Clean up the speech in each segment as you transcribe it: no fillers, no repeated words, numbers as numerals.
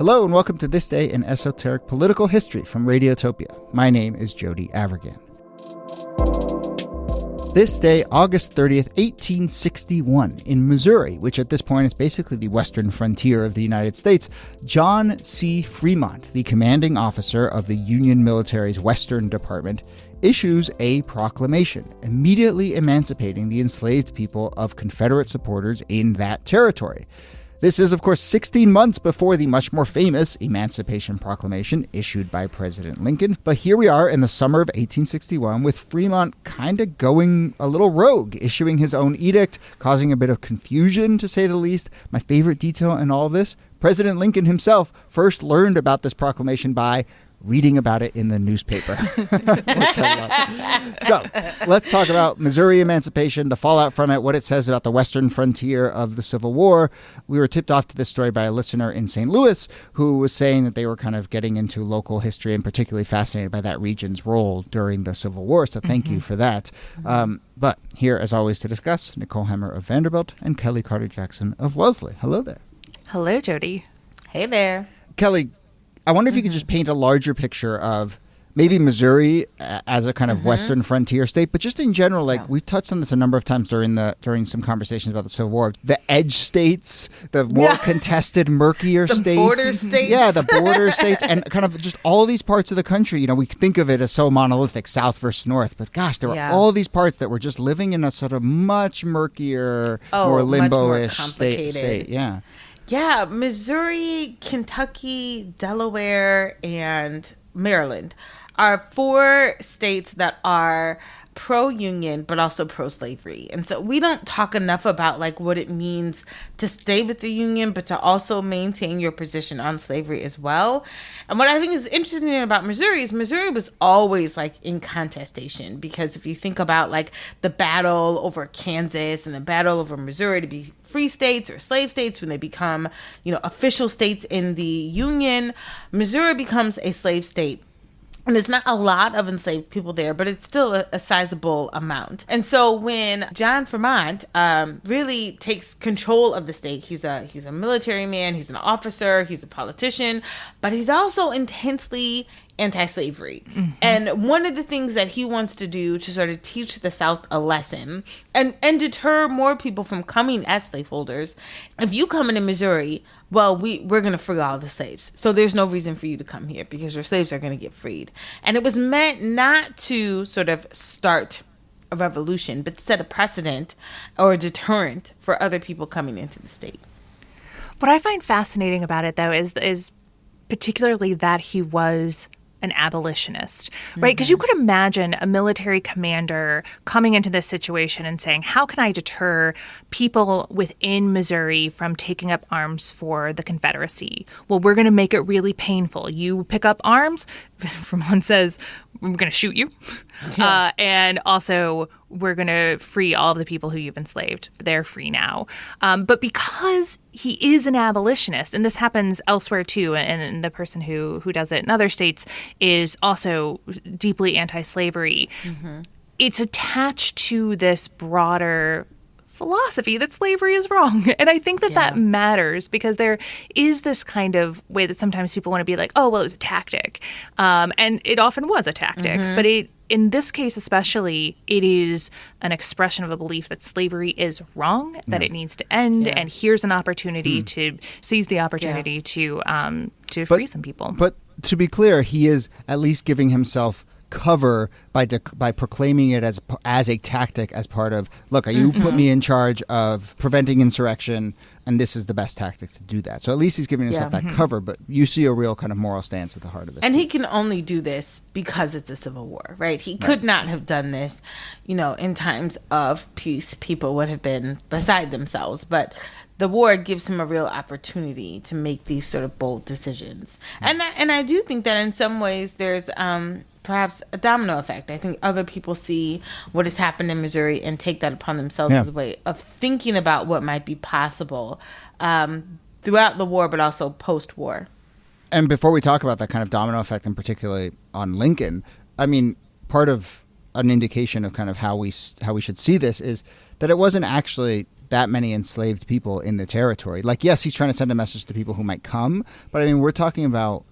Hello and welcome to This Day in Esoteric Political History from Radiotopia. My name is Jody Avirgan. This day, August 30th, 1861, in Missouri, which at this point is basically the western frontier of the United States, John C. Fremont, the commanding officer of the Union military's Western Department, issues a proclamation immediately emancipating the enslaved people of Confederate supporters in that territory. This is, of course, 16 months before the much more famous Emancipation Proclamation issued by President Lincoln. But here we are in the summer of 1861 with Fremont kind of going a little rogue, issuing his own edict, causing a bit of confusion, to say the least. My favorite detail in all of this, President Lincoln himself first learned about this proclamation by reading about it in the newspaper, which I love. So let's talk about Missouri emancipation, the fallout from it, what it says about the western frontier of the Civil War. We were tipped off to this story by a listener in St. Louis who was saying that they were kind of getting into local history and particularly fascinated by that region's role during the Civil War. So thank you for that. But here, as always, to discuss, Nicole Hemmer of Vanderbilt and Kellie Carter-Jackson of Wellesley. Hello there. Hello, Jody. Hey there. Kellie, I wonder if you could just paint a larger picture of maybe Missouri as a kind of western frontier state, but just in general, like we've touched on this a number of times during some conversations about the Civil War. The edge states, the more contested, murkier the states. The border states. Yeah, the border states, and kind of just all these parts of the country. You know, we think of it as so monolithic, South versus North, but gosh, there were all these parts that were just living in a sort of much murkier, more limbo-ish state. Yeah. Yeah, Missouri, Kentucky, Delaware, and Maryland are four states that are pro-union but also pro-slavery. And so we don't talk enough about like what it means to stay with the union but to also maintain your position on slavery as well. And what I think is interesting about Missouri is Missouri was always like in contestation, because if you think about like the battle over Kansas and the battle over Missouri to be free states or slave states, when they become, official states in the union, Missouri becomes a slave state. And there's not a lot of enslaved people there, but it's still a sizable amount. And so when John Fremont really takes control of the state, he's a military man, he's an officer, he's a politician, but he's also intensely anti-slavery. And one of the things that he wants to do to sort of teach the South a lesson and deter more people from coming as slaveholders, if you come into Missouri, well, we're going to free all the slaves. So there's no reason for you to come here because your slaves are going to get freed. And it was meant not to sort of start a revolution, but set a precedent or a deterrent for other people coming into the state. What I find fascinating about it, though, is particularly that he was an abolitionist, right? Because you could imagine a military commander coming into this situation and saying, how can I deter people within Missouri from taking up arms for the Confederacy? Well, we're going to make it really painful. You pick up arms, Fremont says, we're going to shoot you. And also, we're going to free all of the people who you've enslaved. They're free now. But because he is an abolitionist, and this happens elsewhere too, and the person who does it in other states is also deeply anti-slavery, it's attached to this broader philosophy that slavery is wrong. And I think that matters, because there is this kind of way that sometimes people want to be like, oh, well, it was a tactic. And it often was a tactic. But in this case especially, it is an expression of a belief that slavery is wrong, that it needs to end, and here's an opportunity to seize the opportunity to free some people. But to be clear, he is at least giving himself cover by proclaiming it as a tactic, as part of, look, you put me in charge of preventing insurrection, and this is the best tactic to do that. So at least he's giving himself that cover, but you see a real kind of moral stance at the heart of it. And he can only do this because it's a civil war, right? He could not have done this, in times of peace. People would have been beside themselves, but the war gives him a real opportunity to make these sort of bold decisions. And I do think that in some ways there's perhaps a domino effect. I think other people see what has happened in Missouri and take that upon themselves as a way of thinking about what might be possible throughout the war, but also post-war. And before we talk about that kind of domino effect, and particularly on Lincoln, I mean, part of an indication of kind of how we should see this is that it wasn't actually that many enslaved people in the territory. Like, yes, he's trying to send a message to people who might come, but I mean, we're talking about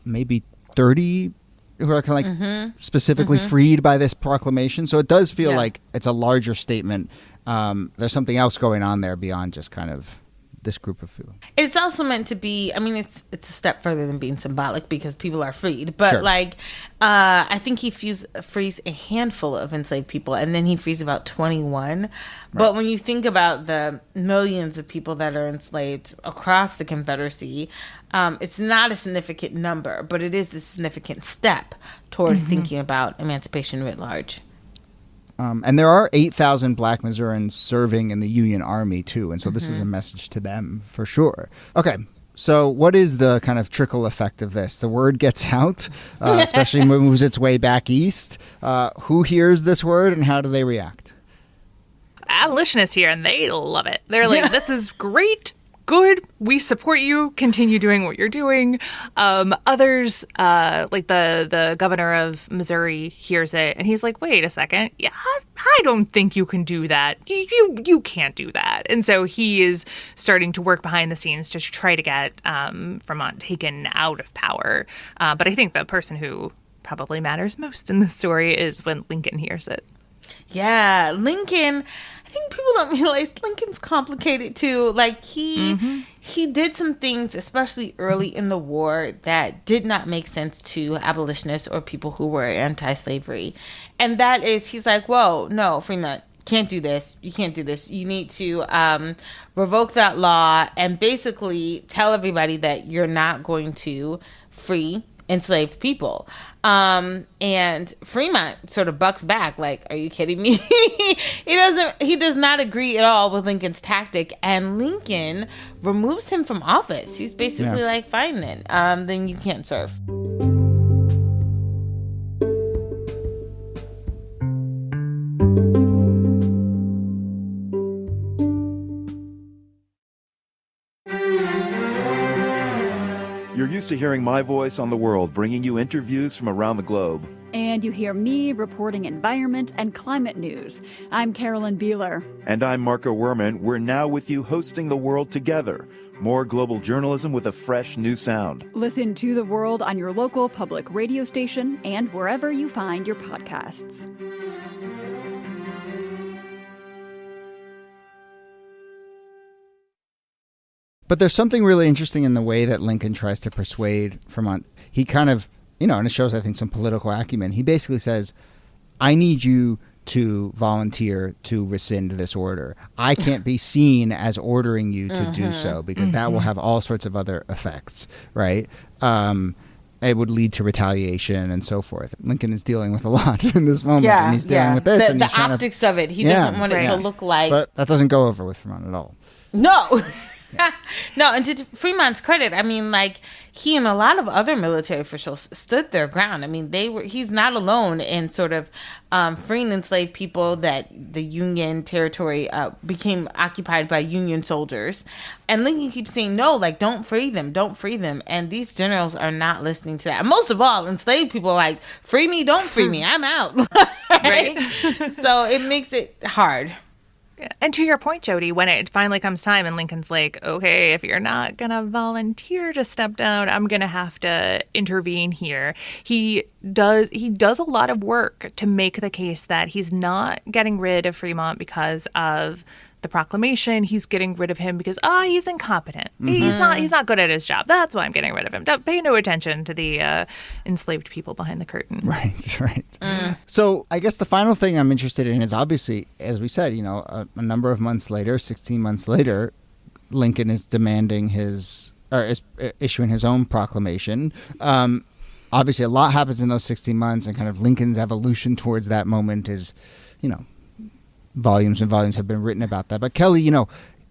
maybe 30 who are kind of like specifically freed by this proclamation. So it does feel like it's a larger statement. There's something else going on there beyond just kind of this group of people. It's also meant to be, I mean, it's a step further than being symbolic because people are freed. But Sure. like, I think he frees a handful of enslaved people, and then he frees about 21. Right. But when you think about the millions of people that are enslaved across the Confederacy, it's not a significant number, but it is a significant step toward thinking about emancipation writ large. And there are 8,000 Black Missourians serving in the Union Army, too. And so this is a message to them, for sure. Okay, so what is the kind of trickle effect of this? The word gets out, especially when it moves its way back east. Who hears this word and how do they react? Abolitionists here, and they love it. They're like, this is great. Good, we support you. Continue doing what you're doing. Others, like the governor of Missouri, hears it and he's like, "Wait a second, yeah, I don't think you can do that. You can't do that." And so he is starting to work behind the scenes to try to get Fremont taken out of power. But I think the person who probably matters most in this story is when Lincoln hears it. Yeah, Lincoln. I think people don't realize Lincoln's complicated too. Like he did some things, especially early in the war, that did not make sense to abolitionists or people who were anti-slavery. And that is, he's like, whoa, no, Fremont, can't do this. You can't do this. You need to revoke that law and basically tell everybody that you're not going to free enslaved people. And Fremont sort of bucks back like, are you kidding me? He does not agree at all with Lincoln's tactic, and Lincoln removes him from office. He's basically like, fine then you can't serve. You're used to hearing my voice on the world, bringing you interviews from around the globe. And you hear me reporting environment and climate news. I'm Carolyn Beeler. And I'm Marco Werman. We're now with you hosting the world together. More global journalism with a fresh new sound. Listen to The World on your local public radio station and wherever you find your podcasts. But there's something really interesting in the way that Lincoln tries to persuade Fremont. He kind of, and it shows, I think, some political acumen. He basically says, I need you to volunteer to rescind this order. I can't be seen as ordering you to do so because that will have all sorts of other effects, right? It would lead to retaliation and so forth. Lincoln is dealing with a lot in this moment. Yeah, and he's dealing with this. The optics of it. He doesn't want it to look like... But that doesn't go over with Fremont at all. No. No, and to Fremont's credit, I mean, like, he and a lot of other military officials stood their ground. I mean, he's not alone in sort of freeing enslaved people that the Union territory became occupied by Union soldiers. And Lincoln keeps saying, no, like, don't free them. And these generals are not listening to that. And most of all, enslaved people are like, free me, don't free me, I'm out. Right? So it makes it hard. And to your point, Jody, when it finally comes time and Lincoln's like, okay, if you're not going to volunteer to step down, I'm going to have to intervene here. He does a lot of work to make the case that he's not getting rid of Fremont because of the proclamation. He's getting rid of him because he's incompetent. He's not good at his job. That's why I'm getting rid of him. Don't pay no attention to the enslaved people behind the curtain. Right. So I guess the final thing I'm interested in is obviously, as we said, a number of months later, 16 months later, Lincoln is demanding is issuing his own proclamation. Obviously, a lot happens in those 16 months, and kind of Lincoln's evolution towards that moment is, volumes and volumes have been written about that. But Kellie,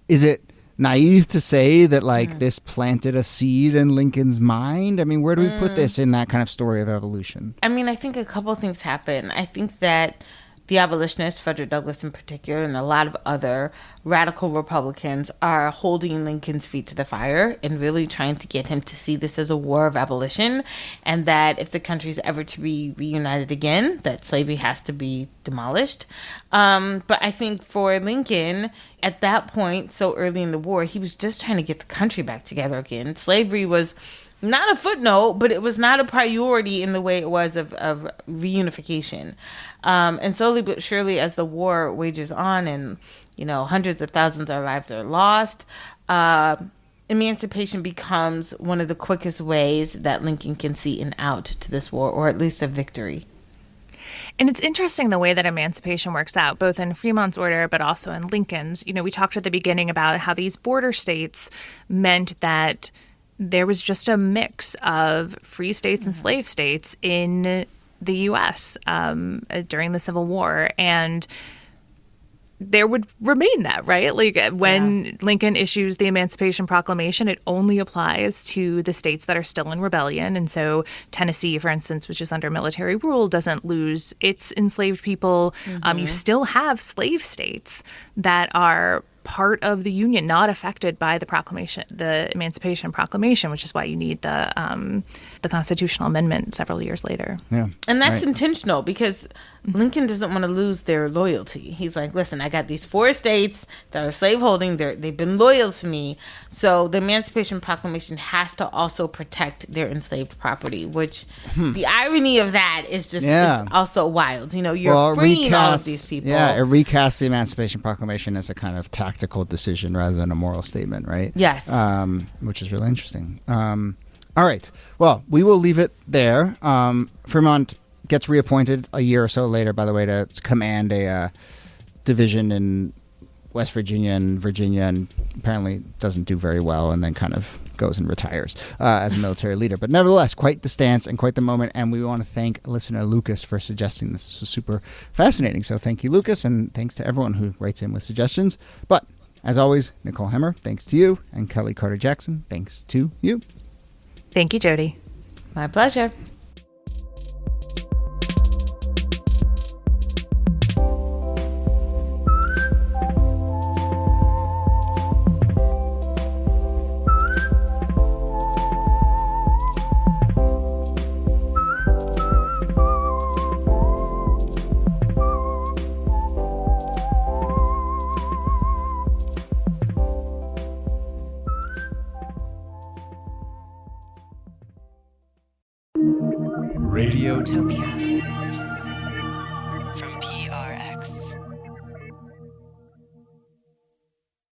is it naive to say that this planted a seed in Lincoln's mind? I mean, where do we put this in that kind of story of evolution? I mean, I think a couple of things happen. I think that the abolitionists, Frederick Douglass in particular, and a lot of other radical Republicans are holding Lincoln's feet to the fire and really trying to get him to see this as a war of abolition, and that if the country's ever to be reunited again, that slavery has to be demolished. But I think for Lincoln, at that point, so early in the war, he was just trying to get the country back together again. Slavery was not a footnote, but it was not a priority in the way it was of reunification. And slowly but surely, as the war wages on and, hundreds of thousands of lives are lost, emancipation becomes one of the quickest ways that Lincoln can see an out to this war, or at least a victory. And it's interesting the way that emancipation works out, both in Fremont's order, but also in Lincoln's. We talked at the beginning about how these border states meant that there was just a mix of free states and slave states in the U.S. During the Civil War. And there would remain that, right? Like when Lincoln issues the Emancipation Proclamation, it only applies to the states that are still in rebellion. And so Tennessee, for instance, which is under military rule, doesn't lose its enslaved people. You still have slave states that are part of the Union, not affected by the Emancipation Proclamation, which is why you need the constitutional amendment several years later. Yeah, and that's intentional because Lincoln doesn't want to lose their loyalty. He's like, listen, I got these 4 states that are slaveholding. They've been loyal to me. So the Emancipation Proclamation has to also protect their enslaved property, which the irony of that is just is also wild. You're freeing all of these people. Yeah, it recasts the Emancipation Proclamation as a kind of tactical decision rather than a moral statement, right? Yes. Which is really interesting. All right. Well, we will leave it there. Fremont gets reappointed a year or so later, by the way, to command a division in West Virginia and Virginia, and apparently doesn't do very well, and then kind of goes and retires as a military leader. But nevertheless, quite the stance and quite the moment, and we want to thank listener Lucas for suggesting this. This was super fascinating. So thank you, Lucas, and thanks to everyone who writes in with suggestions. But as always, Nicole Hemmer, thanks to you, and Kellie Carter-Jackson, thanks to you. Thank you, Jody. My pleasure. Radiotopia.